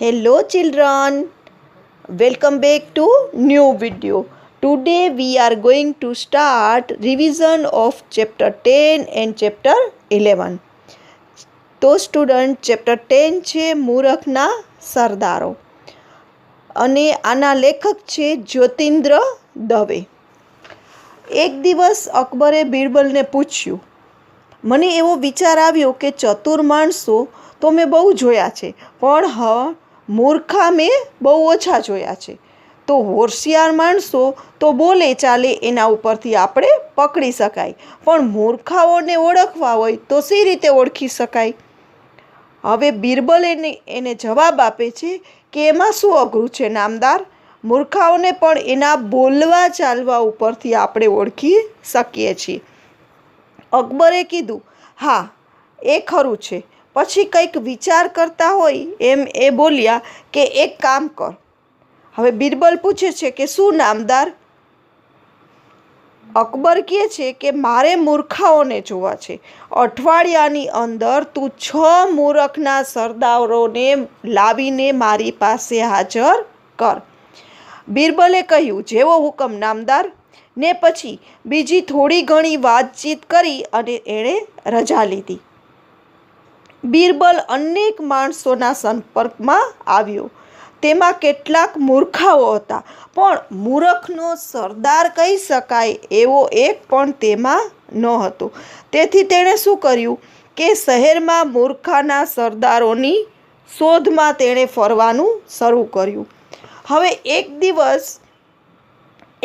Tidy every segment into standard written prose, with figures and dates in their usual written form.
Hello children, welcome back to new video. Today we are going to start revision of chapter 10 and chapter 11. તો student chapter 10 છે મૂરખના સરદારો અને આના લેખક છે જ્યોતિન્દ્ર દવે. એક દિવસ અકબરે બિરબલને પૂછ્યું, મને એવો વિચાર આવ્યો કે ચતુર માણસો તો મેં બહુ જોયા છે, પણ મૂર્ખા મેં બહુ ઓછા જોયા છે. તો હોશિયાર માણસો તો બોલે ચાલે એના ઉપરથી આપણે પકડી શકાય, પણ મૂર્ખાઓને ઓળખવા હોય તો સી રીતે ઓળખી શકાય? હવે બિરબલ એને જવાબ આપે છે કે એમાં શું અઘરું છે નામદાર, મૂર્ખાઓને પણ એના બોલવા ચાલવા ઉપરથી આપણે ઓળખી શકીએ છીએ. અકબરે કીધું, હા એ ખરું છે. પછી કંઈક વિચાર કરતા હોય એમ એ બોલ્યા કે એક કામ કર. હવે બિરબલ પૂછે છે કે શું નામદાર? અકબર કહે છે કે મારે મૂર્ખાઓને જોવા છે. અઠવાડિયાની અંદર તું 6 મૂરખના સરદારોને લાવીને મારી પાસે હાજર કર. બિરબલે કહ્યું, જેવો હુકમ નામદાર. ને પછી બીજી થોડી ઘણી વાતચીત કરી અને એણે રજા લીધી. બિરબલ અનેક માણસોના સંપર્કમાં આવ્યો. તેમાં કેટલાક મૂર્ખાઓ હતા, પણ મૂરખનો સરદાર કહી શકાય એવો એક પણ તેમાં નહોતો. તેથી તેણે શું કર્યું કે શહેરમાં મૂર્ખાના સરદારોની શોધમાં તેણે ફરવાનું શરૂ કર્યું. હવે એક દિવસ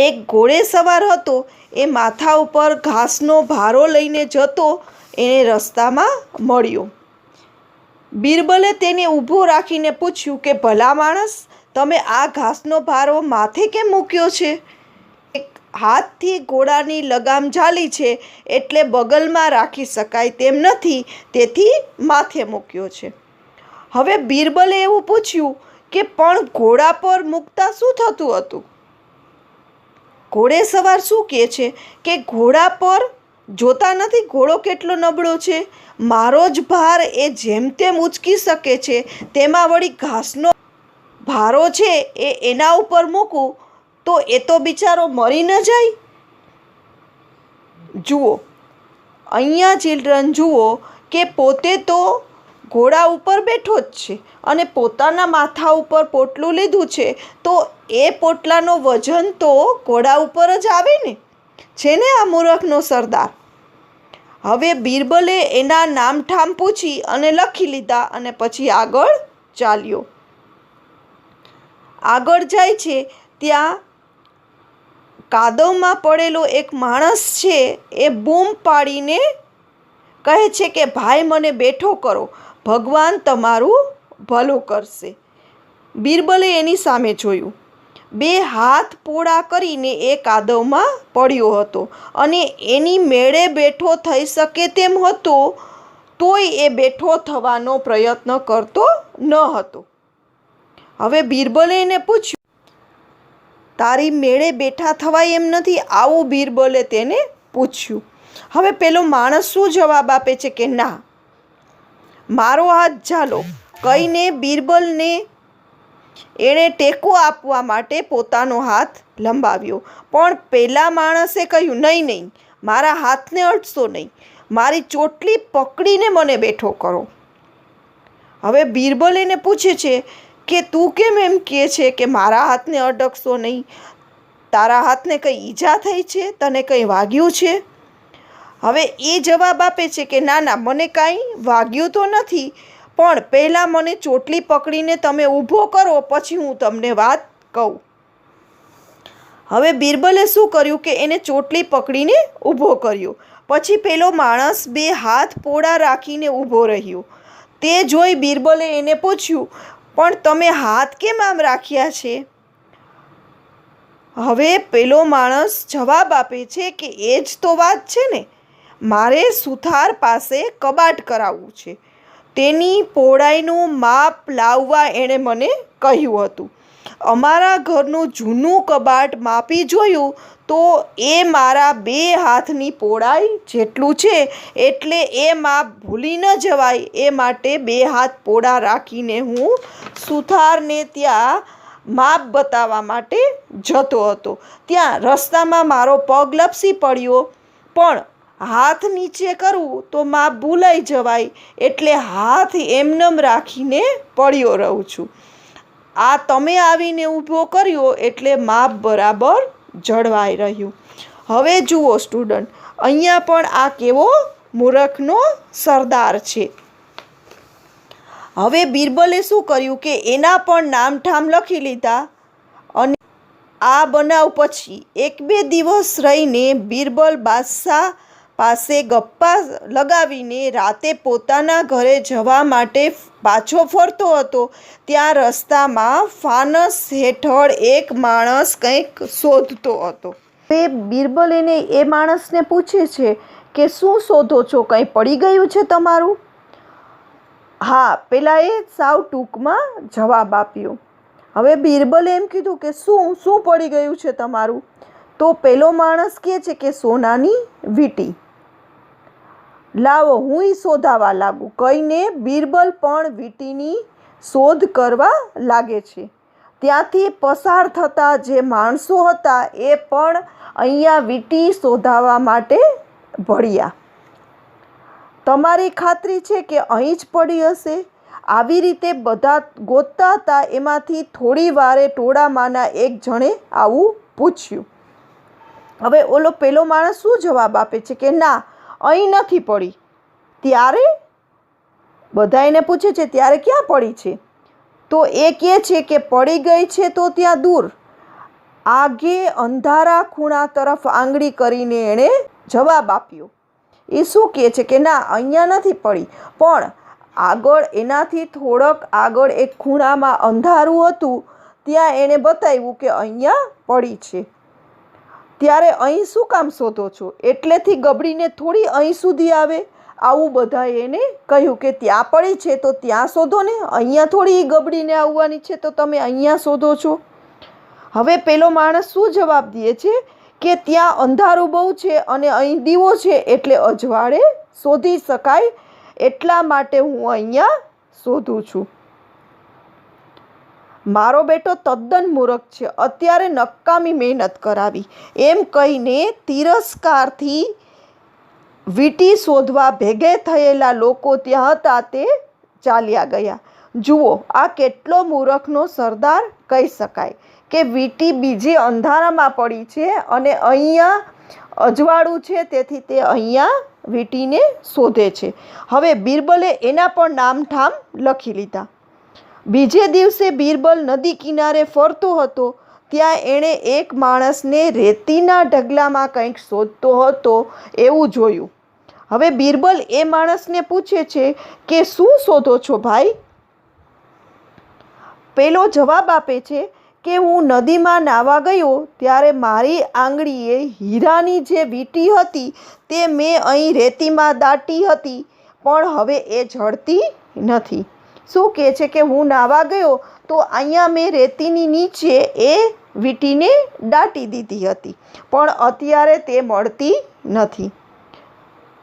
એક ઘોડેસવાર હતો. એ માથા ઉપર ઘાસનો ભારો લઈને જતો એને રસ્તામાં મળ્યો. બિરબલે તેને ઊભો રાખીને પૂછ્યું કે ભલા માણસ, તમે આ ઘાસનો ભારો માથે કેમ મૂક્યો છે? એક હાથથી ઘોડાની લગામ ઝાલી છે એટલે બગલમાં રાખી શકાય તેમ નથી, તેથી માથે મૂક્યો છે. હવે બિરબલે એવું પૂછ્યું કે પણ ઘોડા પર મૂકતા શું થતું હતું? ઘોડેસવાર શું કહે છે કે ઘોડા પર જોતા નથી ઘોડો કેટલો નબળો છે? મારો જ ભાર એ જેમ તેમ ઉચકી શકે છે, તેમાં વળી ઘાસનો ભારો છે એના ઉપર મૂકું તો એ તો બિચારો મરી ન જાય? જુઓ અહીંયા ચિલ્ડ્રન, જુઓ કે પોતે તો ઘોડા ઉપર બેઠો જ છે અને પોતાના માથા ઉપર પોટલું લીધું છે, તો એ પોટલાનો વજન તો ઘોડા ઉપર જ આવે ને. છે ને આ મૂરખનો સરદાર. હવે બિરબલે એના નામઠામ પૂછી અને લખી લીધા અને પછી આગળ ચાલ્યો. આગળ જાય છે ત્યાં કાદવમાં પડેલો એક માણસ છે એ બૂમ પાડીને કહે છે કે ભાઈ મને બેઠો કરો, ભગવાન તમારું ભલું કરશે. બિરબલે એની સામે જોયું. 2 હાથ પોળા કરીને એ કાદવમાં પડ્યો હતો અને એની મેળે બેઠો થઈ શકે તેમ હતો, તોય એ બેઠો થવાનો પ્રયત્ન કરતો ન હતો. હવે બિરબલે એને પૂછ્યું, તારી મેળે બેઠા થવાય એમ નથી? આવું બિરબલે તેને પૂછ્યું. હવે પેલો માણસ શું જવાબ આપે છે કે ના, મારો હાથ ઝાલો કહીને બિરબલને એણે ટેકો આપવા માટે પોતાનો હાથ લંબાવ્યો. પણ પેલા માણસે કહ્યું, નહીં નહીં, મારા હાથને અડશો નહીં, મારી ચોટલી પકડીને મને બેઠો કરો. હવે બિરબલ એને પૂછે છે કે તું કેમ એમ કહે છે કે મારા હાથને અડકશો નહીં? તારા હાથને કંઈ ઈજા થઈ છે? તને કંઈ વાગ્યું છે? હવે એ જવાબ આપે છે કે ના ના, મને કાંઈ વાગ્યું તો નથી, પણ પહેલાં મને ચોટલી પકડીને તમે ઊભો કરો, પછી હું તમને વાત કહું. હવે બિરબલે શું કર્યું કે એને ચોટલી પકડીને ઊભો કર્યો. પછી પેલો માણસ 2 હાથ પોળા રાખીને ઊભો રહ્યો. તે જોઈ બિરબલે એને પૂછ્યું, પણ તમે હાથ કેમ આમ રાખ્યા છે? હવે પેલો માણસ જવાબ આપે છે કે એ જ તો વાત છે ને, મારે સુથાર પાસે કબાટ કરાવવું છે. તેની પહોળાઈનું માપ લાવવા એણે મને કહ્યું હતું. અમારા ઘરનું જૂનું કબાટ માપી જોયું તો એ મારા 2 હાથની પહોળાઈ જેટલું છે, એટલે એ માપ ભૂલી ન જવાય એ માટે 2 હાથ પહોળા રાખીને હું સુથારને ત્યાં માપ બતાવવા માટે જતો હતો. ત્યાં રસ્તામાં મારો પગ લપસી પડ્યો, પણ હાથ નીચે કરવું તો માપ ભૂલાઈ જવાય, એટલે હાથ એમનેમ રાખીને પડ્યો રહું છું. આ તમે આવીને ઊભો કર્યો એટલે માપ બરાબર જળવાઈ રહ્યું. હવે જુઓ સ્ટુડન્ટ, અહીંયા પણ આ કેવો મૂરખનો સરદાર છે. હવે બિરબલે શું કર્યું કે એના પણ નામઠામ લખી લીધા. અને આ બનાવ પછી 1-2 દિવસ રહીને બિરબલ બાદશાહ પાસે ગપ્પા લગાવીને રાતે પોતાના ઘરે જવા માટે પાછો ફરતો હતો. ત્યાં રસ્તામાં ફાનસ હેઠળ એક માણસ કંઈક શોધતો હતો. હવે બિરબલ એ માણસને પૂછે છે કે શું શોધો છો, કંઈ પડી ગયું છે તમારું? હા, પેલાએ સાવ ટૂંકમાં જવાબ આપ્યો. હવે બિરબલે એમ કીધું કે શું પડી ગયું છે તમારું? તો પેલો માણસ કહે છે કે સોનાની વીંટી. લાવો હું શોધાવા લાગુ કહીને બિરબલ પણ વીંટીની શોધ કરવા લાગે છે. ત્યાંથી પસાર થતા જે માણસો હતા એ પણ અહીંયા વીંટી શોધાવા માટે ભળ્યા. તમારી ખાતરી છે કે અહીં જ પડી હશે? આવી રીતે બધા ગોતતા હતા. એમાંથી થોડી વારે ટોળામાંના એક જણે આવું પૂછ્યું. હવે પેલો માણસ શું જવાબ આપે છે કે ના, અહીં નથી પડી. ત્યારે બધા એને પૂછે છે ત્યારે ક્યાં પડી છે? તો એ કહે છે કે પડી ગઈ છે તો ત્યાં દૂર આગે અંધારા ખૂણા તરફ આંગળી કરીને એણે જવાબ આપ્યો. એ શું કહે છે કે ના, અહીંયા નથી પડી, પણ આગળ એનાથી થોડોક આગળ એક ખૂણામાં અંધારું હતું, ત્યાં એણે બતાવ્યું કે અહીંયા પડી છે. ત્યારે અહીં શું કામ શોધો છો? એટલેથી ગબડીને થોડી અહીં સુધી આવે. આવું બધાએ એને કહ્યું કે ત્યાં પડી છે તો ત્યાં શોધો ને, અહીંયા થોડી ગબડીને આવવાની છે તો તમે અહીંયા શોધો છો. હવે પેલો માણસ શું જવાબ દે છે કે ત્યાં અંધારું બહુ છે અને અહીં દીવો છે, એટલે અજવાળે શોધી શકાય, એટલા માટે હું અહીંયા શોધું છું. મારો બેટો તદ્દન મૂર્ખ છે, અત્યારે નકામી મહેનત કરાવી, એમ કહીને તિરસ્કારથી વીંટી શોધવા ભેગે થયેલા લોકો ત્યાં હતા તે ચાલ્યા ગયા. જુઓ, આ કેટલો મૂર્ખનો સરદાર કહી શકાય કે વીંટી બીજે અંધારામાં પડી છે અને અહીંયા અજવાળું છે, તેથી તે અહીંયા વીંટીને શોધે છે. હવે બિરબલે એના પણ નામઠામ લખી લીધા. બીજે દિવસે બિરબલ નદી કિનારે ફરતો હતો. ત્યાં એણે એક માણસને રેતીના ઢગલામાં કંઈક શોધતો હતો એવું જોયું. હવે બિરબલ એ માણસને પૂછે છે કે શું શોધો છો ભાઈ? પેલો જવાબ આપે છે કે હું નદીમાં નાહવા ગયો ત્યારે મારી આંગળીએ હીરાની જે વીંટી હતી તે મેં અહીં રેતીમાં દાટી હતી, પણ હવે એ જળતી નથી. શું કહે છે કે હું નાહવા ગયો તો અહીંયા મેં રેતીની નીચે એ વીંટીને દાટી દીધી હતી, પણ અત્યારે તે મળતી નથી.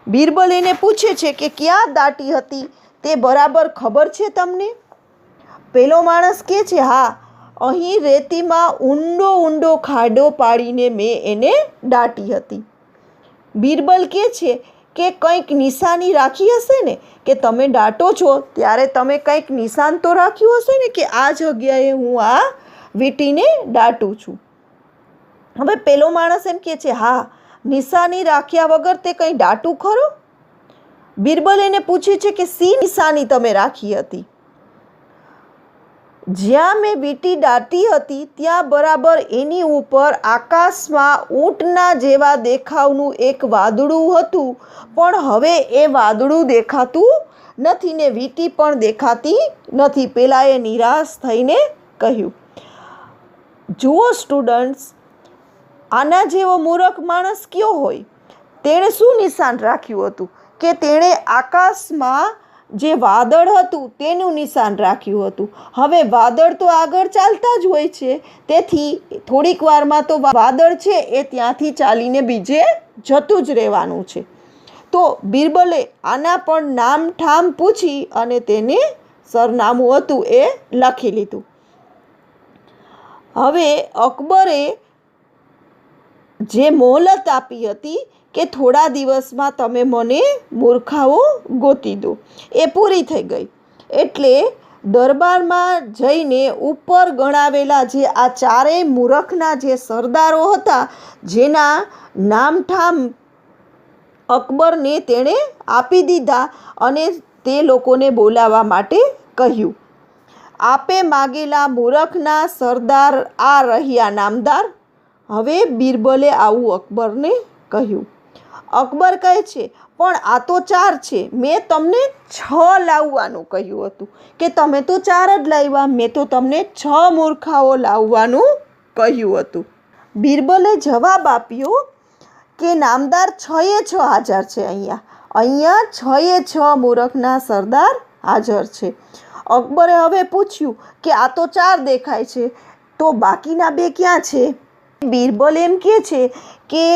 બિરબલ એને પૂછે છે કે ક્યાં દાટી હતી, તે બરાબર ખબર છે તમને? પેલો માણસ કહે છે હા, અહીં રેતીમાં ઊંડો ખાડો પાડીને મેં એને દાટી હતી. બિરબલ કહે છે કે કંઈક નિશાની રાખી હશે ને, કે તમે દાટો છો ત્યારે તમે કંઈક નિશાન તો રાખ્યું હશે ને કે આ જગ્યાએ હું આ વીંટીને દાટું છું. હવે પેલો માણસ એમ કહે છે હા, નિશાની રાખ્યા વગર તે કંઈ દાટું ખરો? બિરબલ એને પૂછે છે કે શી નિશાની તમે રાખી હતી? જ્યાં મેં વીંટી દાટી હતી ત્યાં બરાબર એની ઉપર આકાશમાં ઊંટના જેવા દેખાવનું એક વાદળું હતું, પણ હવે એ વાદળું દેખાતું નથી ને વીંટી પણ દેખાતી નથી. પેલાએ નિરાશ થઈને કહ્યું. જુઓ સ્ટુડન્ટ્સ, આના જેવો મૂર્ખ માણસ કયો હોય? તેણે શું નિશાન રાખ્યું હતું કે તેણે આકાશમાં જે વાદળ હતું તેનું નિશાન રાખ્યું હતું. હવે વાદળ તો આગળ ચાલતા જ હોય છે, તેથી થોડીક વારમાં તો વાદળ છે એ ત્યાંથી ચાલીને બીજે જતું જ રહેવાનું છે. તો બિરબલે આના પણ નામ ઠામ પૂછી અને તેને સરનામું હતું એ લખી લીધું. હવે અકબરે જે મોહલત આપી હતી કે થોડા દિવસમાં તમે મને મૂર્ખાઓ ગોતી દો, એ પૂરી થઈ ગઈ. એટલે દરબારમાં જઈને ઉપર ગણાવેલા જે આ ચારેય મૂરખના જે સરદારો હતા, જેના નામઠામ અકબરને તેણે આપી દીધા અને તે લોકોને બોલાવવા માટે કહ્યું. આપે માગેલા મૂરખના સરદાર આ રહ્યા નામદાર. હવે બિરબલે આવું અકબરને કહ્યું. અકબર કહે છે, પણ આ તો 4 છે, મેં તમને 6 લાવવાનું કહ્યું હતું કે તમે તો 4 જ લાવ્યા, મેં તો તમને 6 મૂર્ખાઓ લાવવાનું કહ્યું હતું. બિરબલે જવાબ આપ્યો કે નામદાર 6 હાજર છે. અહીંયા 6 મૂરખના સરદાર હાજર છે. અકબરે હવે પૂછ્યું કે આ તો 4 દેખાય છે, તો બાકીના 2 ક્યાં છે? બિરબલ એમ કહે છે કે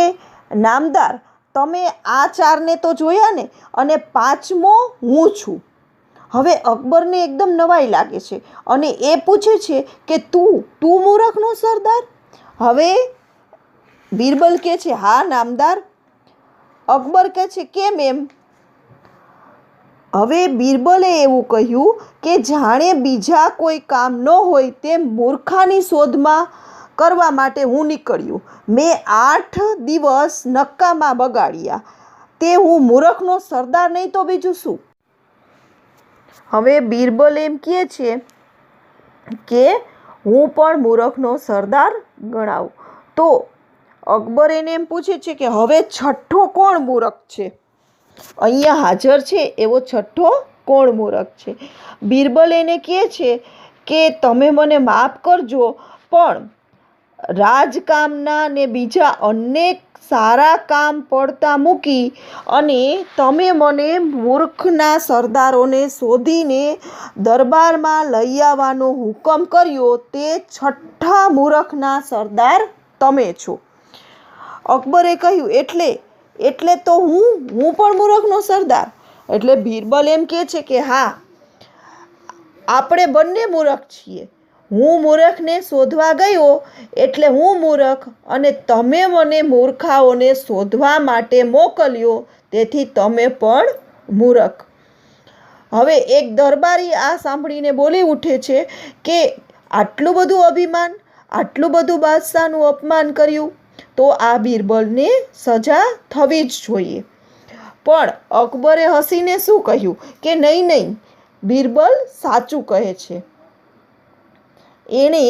નામદાર, તમે આ 4ને તો જોયા ને, અને 5મો હું છું. હવે અકબરને એકદમ નવાઈ લાગે છે અને એ પૂછે છે કે તું મૂરખનો સરદાર? હવે બિરબલ કહે છે, હા નામદાર. અકબર કહે છે, કેમ એમ? હવે બિરબલે એવું કહ્યું કે જાણે બીજા કોઈ કામ ન હોય તે મૂર્ખાની શોધમાં કરવા માટે હું નીકળ્યો. મેં 8 દિવસ નક્કામાં બગાડ્યા, તે હું મૂર્ખનો સરદાર નહીં તો બીજું શું? હવે બિરબલ એમ કહે છે કે હું પણ મૂર્ખનો સરદાર ગણાવું. તો અકબર એને એમ પૂછે છે કે હવે 6થો કોણ મૂર્ખ છે? અહીંયા હાજર છે એવો 6થો કોણ મૂર્ખ છે? બિરબલ એને કહે છે કે તમે મને માફ કરજો, પણ રાજકામના ને બીજા અનેક સારા કામ પડતા મૂકી અને તમે મને મૂર્ખના સરદારોને શોધીને દરબારમાં લઈ આવવાનો હુકમ કર્યો, તે 6થા મૂર્ખના સરદાર તમે છો. અકબરે કહ્યું, એટલે તો હું પણ મૂર્ખનો સરદાર? એટલે બિરબલ એમ કહે છે કે હા, આપણે બંને મૂર્ખ છીએ. હું મૂર્ખને શોધવા ગયો એટલે હું મૂર્ખ, અને તમે મને મૂર્ખાઓને શોધવા માટે મોકલ્યો, તેથી તમે પણ મૂર્ખ. હવે એક દરબારી આ સાંભળીને બોલી ઉઠે છે કે આટલું બધું અભિમાન, આટલું બધું બાદશાહનું અપમાન કર્યું, તો આ બિરબલને સજા થવી જ જોઈએ. પણ અકબરે હસીને શું કહ્યું કે નહીં, બિરબલ સાચું કહે છે. એણે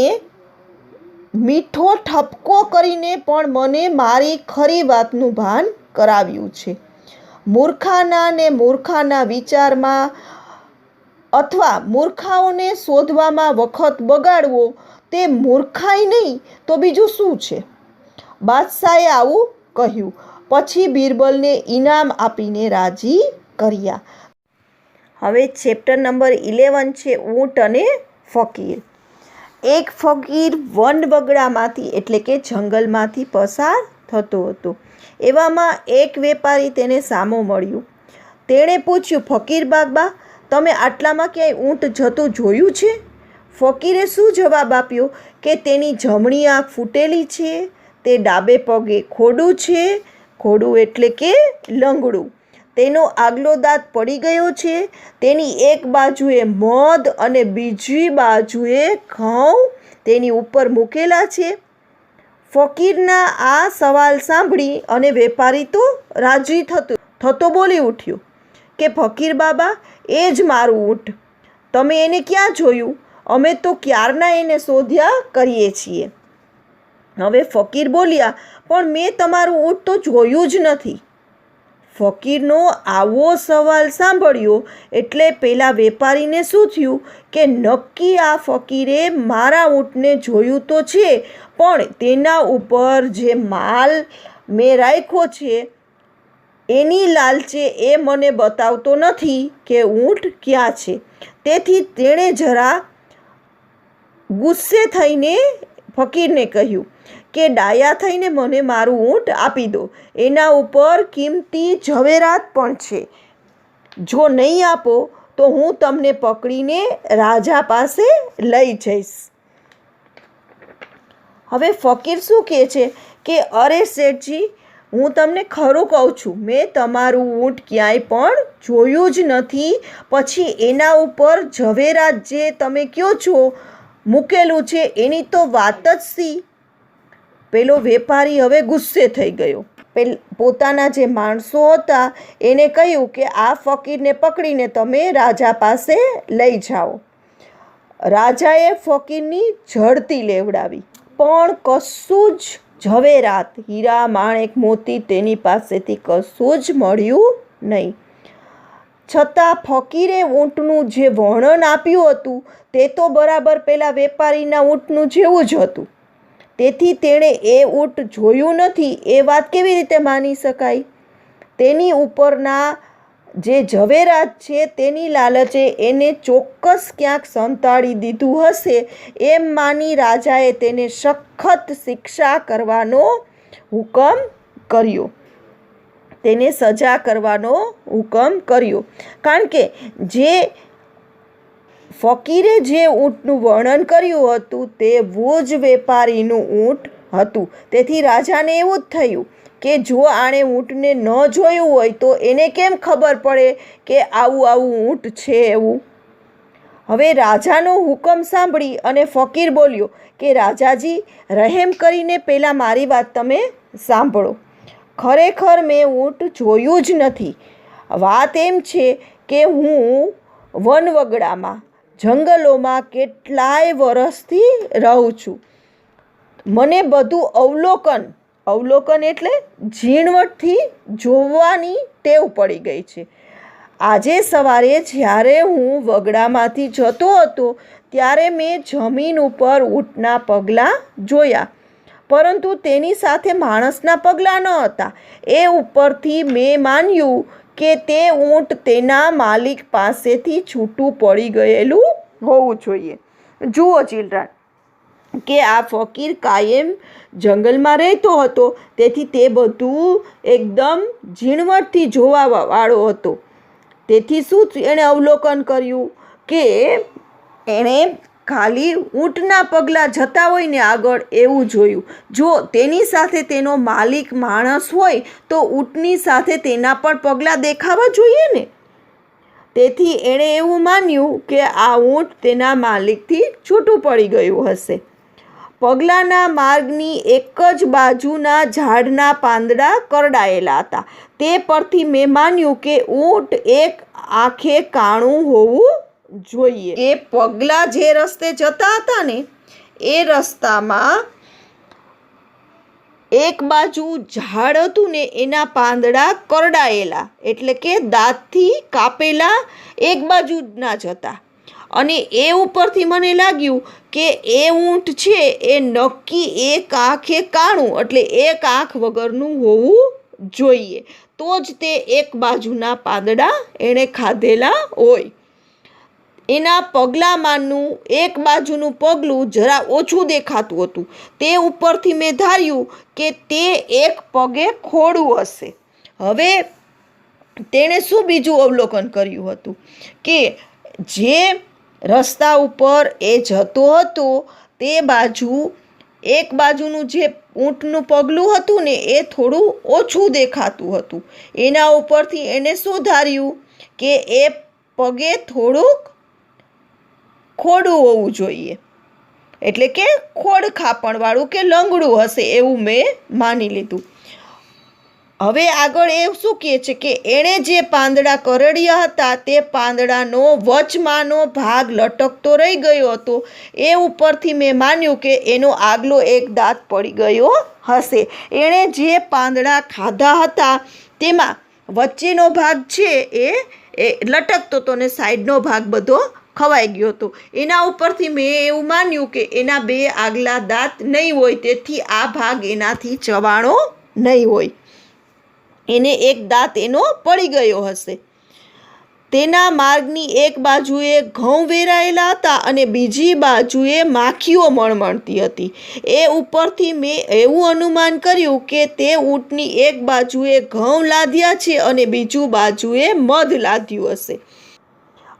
મીઠો ઠપકો કરીને પણ મને મારી ખરી વાતનું ભાન કરાવ્યું છે. મૂર્ખાના વિચારમાં અથવા મૂર્ખાઓને શોધવામાં વખત બગાડવો તે મૂર્ખાઈ નહીં તો બીજું શું છે? બાદશાહે આવું કહ્યું. પછી બિરબલને ઇનામ આપીને રાજી કર્યા. હવે ચેપ્ટર નંબર 11 છે ઊંટ અને ફકીર. એક ફકીર વનબગડામાંથી એટલે કે જંગલમાંથી પસાર થતો હતો. એવામાં એક વેપારી તેને સામો મળ્યો. તેણે પૂછ્યું, ફકીર બાબા, તમે આટલામાં ક્યાંય ઊંટ જતું જોયું છે? ફકીરે શું જવાબ આપ્યો કે તેની જમણી આંખ ફૂટેલી છે, તે ડાબે પગે ખોડું છે, ખોડું એટલે કે લંગડું, તેનો આગલો દાંત પડી ગયો છે, તેની એક બાજુએ મધ અને બીજી બાજુએ ઘઉં તેની ઉપર મૂકેલા છે. ફકીરના આ સવાલ સાંભળી અને વેપારી તો રાજી થતો બોલી ઉઠ્યો કે ફકીર બાબા, એ જ મારું ઊંટ. તમે એને ક્યાં જોયું? અમે તો ક્યારના એને શોધ્યા કરીએ છીએ. હવે ફકીર બોલ્યા, પણ મેં તમારું ઊંટ તો જોયું જ નથી. ફકીરનો આવો સવાલ સાંભળ્યો એટલે પેલા વેપારીને શું થયું કે નક્કી આ ફકીરે મારા ઊંટને જોયું તો છે, પણ તેના ઉપર જે માલ મેં રાખ્યો છે એની લાલચે એ મને બતાવતો નથી કે ઊંટ ક્યાં છે. તેથી તેણે જરા ગુસ્સે થઈને ફકીરને કહ્યું કે ડાયા થઈને મને મારું ઊંટ આપી દો. એના ઉપર કિંમતી ઝવેરાત પણ છે. જો નહીં આપો તો હું તમને પકડીને રાજા પાસે લઈ જઈશ. હવે ફકીર શું કહે છે કે અરે શેઠજી, હું તમને ખરું કહું છું, મેં તમારું ઊંટ ક્યાંય પણ જોયું જ નથી. પછી એના ઉપર ઝવેરાત જે તમે કહો છો મૂકેલું છે એની તો વાત જ શી. પેલો વેપારી હવે ગુસ્સે થઈ ગયો. પોતાના જે માણસો હતા એને કહ્યું કે આ ફકીરને પકડીને તમે રાજા પાસે લઈ જાઓ. રાજાએ ફકીરની ઝડતી લેવડાવી, પણ કશું જ ઝવેરાત, હીરા, માણેક, મોતી તેની પાસેથી કશું જ મળ્યું નહીં. છતાં ફકીરે ઊંટનું જે વર્ણન આપ્યું હતું તે તો બરાબર પેલા વેપારીના ઊંટનું જેવું જ હતું. તેથી તેણે એ ઊંટ જોયું નથી એ વાત કેવી રીતે માની શકાય? તેની ઉપરના જે ઝવેરાત છે તેની લાલચે એને ચોક્કસ ક્યાંક સંતાડી દીધું હશે એમ માની રાજાએ તેને સખત શિક્ષા કરવાનો હુકમ કર્યો. તેને સજા કરવાનો હુકમ કર્યો. કારણ કે જે ફકીરે જે ઊંટનું વર્ણન કર્યું હતું તેવું જ વેપારીનું ઊંટ હતું. તેથી રાજાને એવું જ થયું કે જો આણે ઊંટને ન જોયું હોય તો એને કેમ ખબર પડે કે આવું આવું ઊંટ છે એવું. હવે રાજાનો હુકમ સાંભળી અને ફકીર બોલ્યો કે રાજાજી, રહેમ કરીને પહેલાં મારી વાત તમે સાંભળો. ખરેખર મેં ઊંટ જોયું જ નથી. વાત એમ છે કે હું વનવગડામાં, જંગલોમાં કેટલાય વર્ષથી રહું છું. મને બધું અવલોકન એટલે ઝીણવટથી જોવાની ટેવ પડી ગઈ છે. આજે સવારે જ્યારે હું વગડામાંથી જતો હતો ત્યારે મેં જમીન ઉપર ઊંટના પગલાં જોયા, પરંતુ તેની સાથે માણસના પગલાં ન હતા. એ ઉપરથી મેં માન્યું કે તે ઊંટ તેના માલિક પાસેથી છૂટું પડી ગયેલું હોવું જોઈએ. જુઓ ચિલ્ડ્રન, કે આ ફકીર કાયમ જંગલમાં રહેતો હતો, તેથી તે બધું એકદમ ઝીણવટથી જોવાવાળો હતો. તેથી શું એણે અવલોકન કર્યું કે એણે ખાલી ઊંટના પગલાં જતા હોય ને આગળ એવું જોયું. જો તેની સાથે તેનો માલિક માણસ હોય તો ઊંટની સાથે તેના પણ પગલાં દેખાવા જોઈએ ને. તેથી એણે એવું માન્યું કે આ ઊંટ તેના માલિકથી છૂટું પડી ગયું હશે. પગલાંના માર્ગની એક જ બાજુના ઝાડના પાંદડા કરડાયેલા હતા. તે પરથી મેં માન્યું કે ઊંટ એક આંખે કાણું હોવું જોઈએ. કે પગલાં જે રસ્તે જતા હતા ને એ રસ્તામાં એક બાજુ ઝાડ હતું ને એના પાંદડા કરડાયેલા, એટલે કે દાંતથી કાપેલા એક બાજુના જ હતા. અને એ ઉપરથી મને લાગ્યું કે એ ઊંટ છે એ નક્કી એક આંખે કાણું, એટલે એક આંખ વગરનું હોવું જોઈએ. તો જ તે એક બાજુના પાંદડા એણે ખાધેલા હોય. એના પગલામાંનું એક બાજુનું પગલું જરા ઓછું દેખાતું હતું. તે ઉપરથી મેં ધાર્યું કે તે એક પગે ખોડું હશે. હવે તેણે શું બીજું અવલોકન કર્યું હતું કે જે રસ્તા ઉપર એ જતો હતો તે બાજુ એક બાજુનું જે ઊંટનું પગલું હતું ને એ થોડું ઓછું દેખાતું હતું. એના ઉપરથી એણે શું ધાર્યું કે એ પગે થોડુંક ખોડું હોવું જોઈએ, એટલે કે ખોડખાપણવાળું કે લંગડું હશે એવું મેં માની લીધું. હવે આગળ એ શું કહે છે કે એણે જે પાંદડા કરડ્યા હતા તે પાંદડાનો વચમાંનો ભાગ લટકતો રહી ગયો હતો. એ ઉપરથી મેં માન્યું કે એનો આગલો એક દાંત પડી ગયો હશે. એણે જે પાંદડા ખાધા હતા તેમાં વચ્ચેનો ભાગ છે એ લટકતો હતો ને સાઈડનો ભાગ બધો ખવાઈ ગયો હતો. એના ઉપરથી મેં એવું માન્યું કે એના બે આગલા દાંત નહીં હોય, તેથી આ ભાગ એનાથી ચવાણો નહીં હોય. એને એક દાંત એનો પડી ગયો હશે. તેના માર્ગની એક બાજુએ ઘઉં વેરાયેલા હતા અને બીજી બાજુએ માખીઓ મણમણતી હતી. એ ઉપરથી મેં એવું અનુમાન કર્યું કે તે ઊંટની એક બાજુએ ઘઉં લાદ્યા છે અને બીજું બાજુએ મધ લાદ્યું હશે.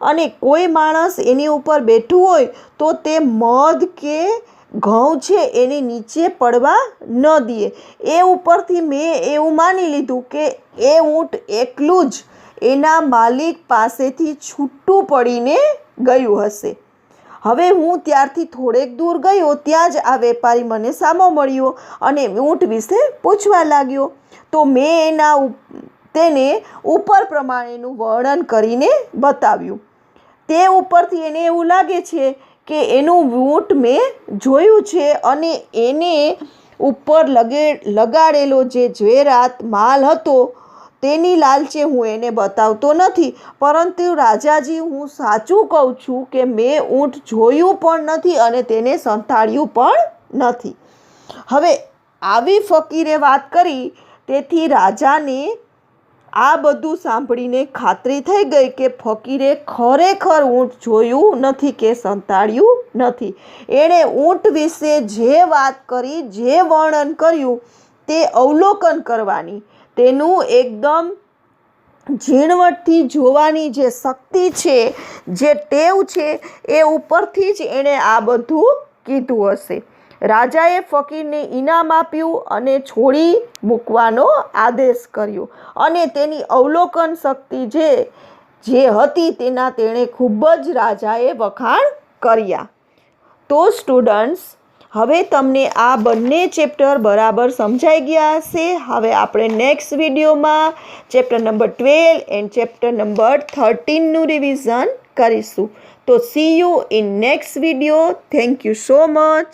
અને કોઈ માણસ એની ઉપર બેઠું હોય તો તે મધ કે ઘઉં છે એની નીચે પડવા ન દે. એ ઉપરથી મેં એવું માની લીધું કે એ ઊંટ એકલું જ એના માલિક પાસેથી છૂટું પડીને ગયું હશે. હવે હું ત્યારથી થોડેક દૂર ગયો, ત્યાં જ આ વેપારી મને સામો મળ્યો અને ઊંટ વિશે પૂછવા લાગ્યો. તો મેં તેને ઉપર પ્રમાણેનું વર્ણન કરીને બતાવ્યું. તે ઉપરથી એને એવું લાગે છે કે એનું ઊંટ મેં જોયું છે અને એને ઉપર લગાડેલો જે ઝવેરાત માલ હતો તેની લાલચે હું એને બતાવતો નથી. પરંતુ રાજાજી, હું સાચું કહું છું કે મેં ઊંટ જોયું પણ નથી અને તેને સંતાડ્યું પણ નથી. હવે આવી ફકીરે વાત કરી, તેથી રાજાને આ બધું સાંભળીને ખાતરી થઈ ગઈ કે ફકીરે ખરેખર ઊંટ જોયું નથી કે સંતાડ્યું નથી. એણે ઊંટ વિશે જે વાત કરી, જે વર્ણન કર્યું તે અવલોકન કરવાની, તેનું એકદમ ઝીણવટથી જોવાની જે શક્તિ છે, જે ટેવ છે, એ ઉપરથી જ એણે આ બધું કીધું હશે. રાજાએ ફકીરને ઇનામ આપ્યું અને છોડી મૂકવાનો આદેશ કર્યો અને તેની અવલોકન શક્તિ જે હતી તેના તેણે ખૂબ જ રાજાએ વખાણ કર્યા. તો સ્ટુડન્ટ્સ, હવે તમને આ બંને ચેપ્ટર બરાબર સમજાઈ ગયા હશે. હવે આપણે નેક્સ્ટ વિડીયોમાં chapter number 12 and chapter number 13નું રિવિઝન કરીશું. તો see you in next video. Thank you so much.